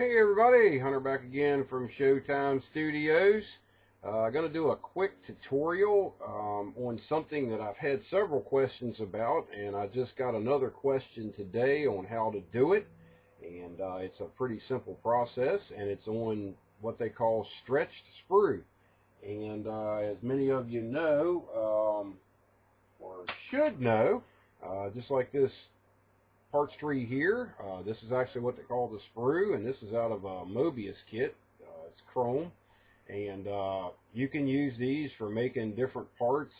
Hey everybody, Hunter back again from Showtime Studios. I'm going to do a quick tutorial on something that I've had several questions about, and I just got another question today on how to do it. And it's a pretty simple process, and it's on what they call stretched sprue. And as many of you know, or should know, just like this parts tree here, this is actually what they call the sprue, and this is out of a Mobius kit. It's chrome, and you can use these for making different parts,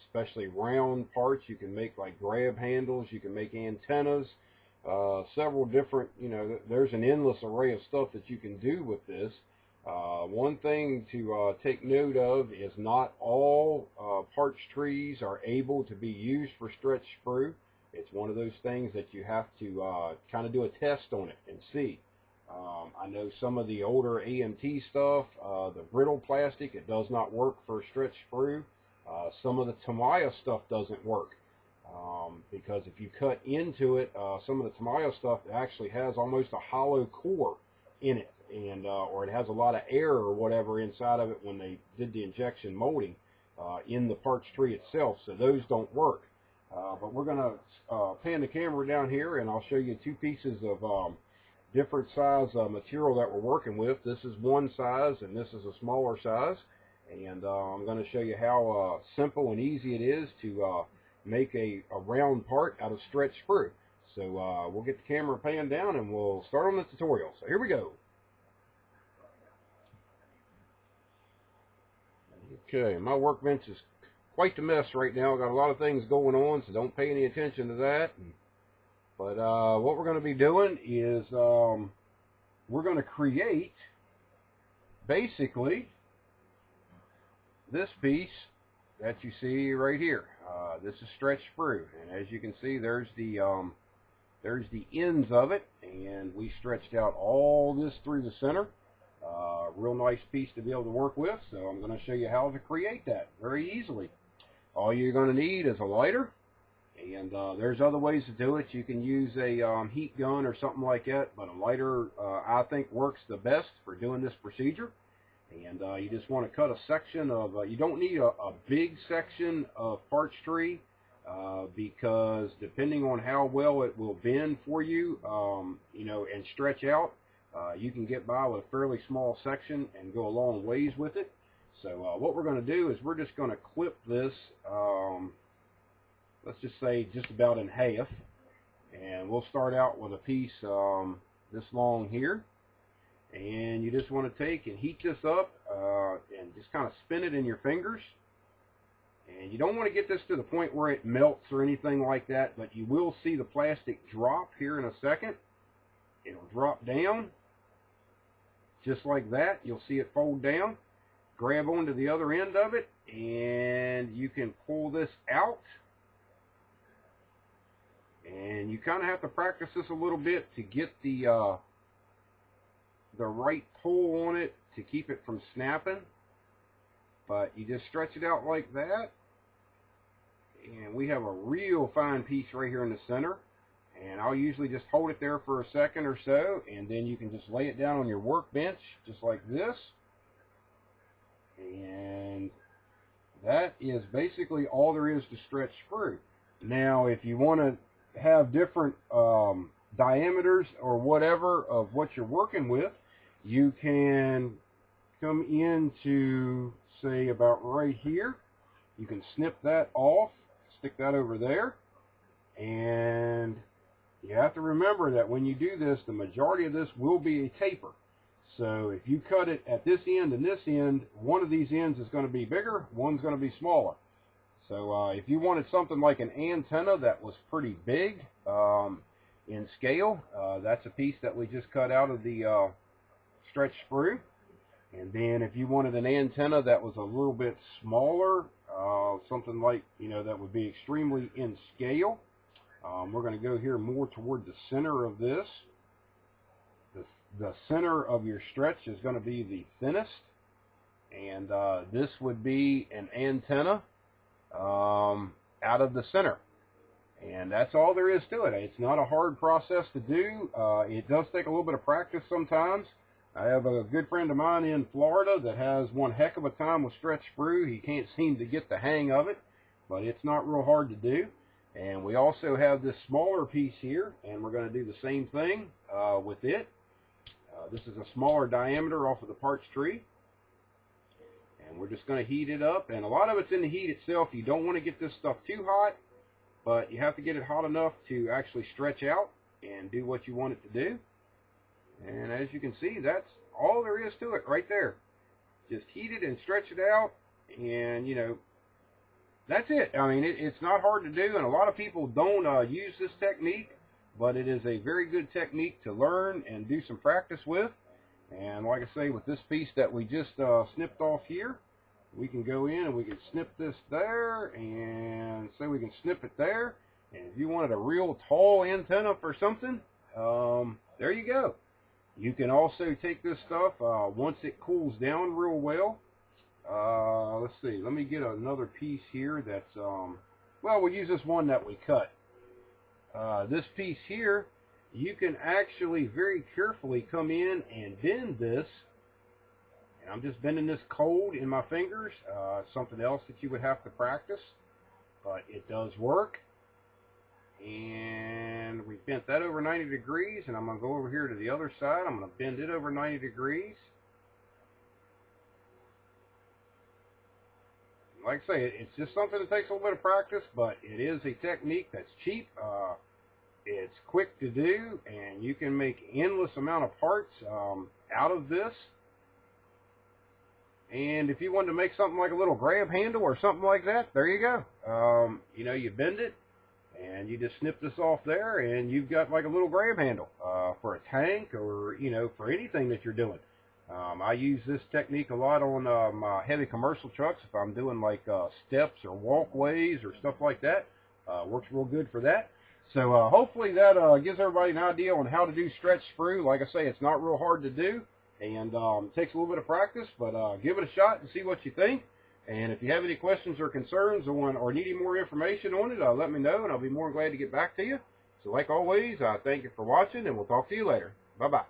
especially round parts. You can make like grab handles, you can make antennas, several different, there's an endless array of stuff that you can do with this. One thing to take note of is not all parts trees are able to be used for stretched sprue. It's one of those things that you have to kind of do a test on it and see. I know some of the older AMT stuff, the brittle plastic, it does not work for stretched sprue. Some of the Tamiya stuff doesn't work because if you cut into it, some of the Tamiya stuff actually has almost a hollow core in it, and or it has a lot of air or whatever inside of it when they did the injection molding in the parts tree itself, so those don't work. But we're going to pan the camera down here, and I'll show you two pieces of different size material that we're working with. This is one size, and this is a smaller size. And I'm going to show you how simple and easy it is to make a round part out of stretched sprue. So we'll get the camera panned down, and we'll start on the tutorial. So here we go. Okay, my workbench is quite the mess right now. I've got a lot of things going on, so don't pay any attention to that. But what we're going to be doing is we're going to create basically this piece that you see right here. This is stretched sprue, and as you can see, there's the ends of it, and we stretched out all this through the center. Real nice piece to be able to work with, so I'm going to show you how to create that very easily. All you're going to need is a lighter, and there's other ways to do it. You can use a heat gun or something like that, but a lighter I think works the best for doing this procedure. And you just want to cut a section of, you don't need a big section of parts tree because depending on how well it will bend for you, and stretch out, you can get by with a fairly small section and go a long ways with it. So what we're going to do is we're just going to clip this, let's just say just about in half, and we'll start out with a piece this long here, and you just want to take and heat this up and just kind of spin it in your fingers. And you don't want to get this to the point where it melts or anything like that, but you will see the plastic drop here in a second. It'll drop down just like that. You'll see it fold down. Grab onto the other end of it, and you can pull this out. And you kind of have to practice this a little bit to get the right pull on it to keep it from snapping. But you just stretch it out like that, and we have a real fine piece right here in the center. And I'll usually just hold it there for a second or so, and then you can just lay it down on your workbench just like this. And that is basically all there is to stretch sprue. Now, if you want to have different diameters or whatever of what you're working with, you can come into, say, about right here. You can snip that off, stick that over there, and you have to remember that when you do this, the majority of this will be a taper. So if you cut it at this end and this end, one of these ends is going to be bigger, one's going to be smaller. So if you wanted something like an antenna that was pretty big in scale, that's a piece that we just cut out of the stretched sprue. And then if you wanted an antenna that was a little bit smaller, something like, that would be extremely in scale, we're going to go here more toward the center of this. The center of your stretch is going to be the thinnest, and this would be an antenna out of the center. And that's all there is to it. It's not a hard process to do. It does take a little bit of practice sometimes. I have a good friend of mine in Florida that has one heck of a time with stretch sprue. He can't seem to get the hang of it, but it's not real hard to do. And we also have this smaller piece here, and we're going to do the same thing with it. This is a smaller diameter off of the parch tree. And we're just going to heat it up. And a lot of it's in the heat itself. You don't want to get this stuff too hot, but you have to get it hot enough to actually stretch out and do what you want it to do. And as you can see, that's all there is to it right there. Just heat it and stretch it out, and you know, that's it. I mean, it's not hard to do, and a lot of people don't use this technique, but it is a very good technique to learn and do some practice with. And like I say, with this piece that we just snipped off here, we can go in and we can snip this there, and so we can snip it there. And if you wanted a real tall antenna for something, there you go. You can also take this stuff once it cools down real well. Let's see, let me get another piece here that's, well, we'll use this one that we cut. This piece here, you can actually very carefully come in and bend this. And I'm just bending this cold in my fingers. Something else that you would have to practice, but it does work. And we bent that over 90 degrees, and I'm going to go over here to the other side. I'm going to bend it over 90 degrees. Like I say, it's just something that takes a little bit of practice, but it is a technique that's cheap. It's quick to do, and you can make endless amount of parts out of this. And if you wanted to make something like a little grab handle or something like that, there you go. You know, you bend it, and you just snip this off there, and you've got like a little grab handle for a tank, or, you know, for anything that you're doing. I use this technique a lot on my heavy commercial trucks if I'm doing like steps or walkways or stuff like that. Works real good for that. So hopefully that gives everybody an idea on how to do stretch sprue. Like I say, it's not real hard to do, and it takes a little bit of practice, but give it a shot and see what you think. And if you have any questions or concerns on, or need any more information on it, let me know, and I'll be more than glad to get back to you. So like always, I thank you for watching, and we'll talk to you later. Bye-bye.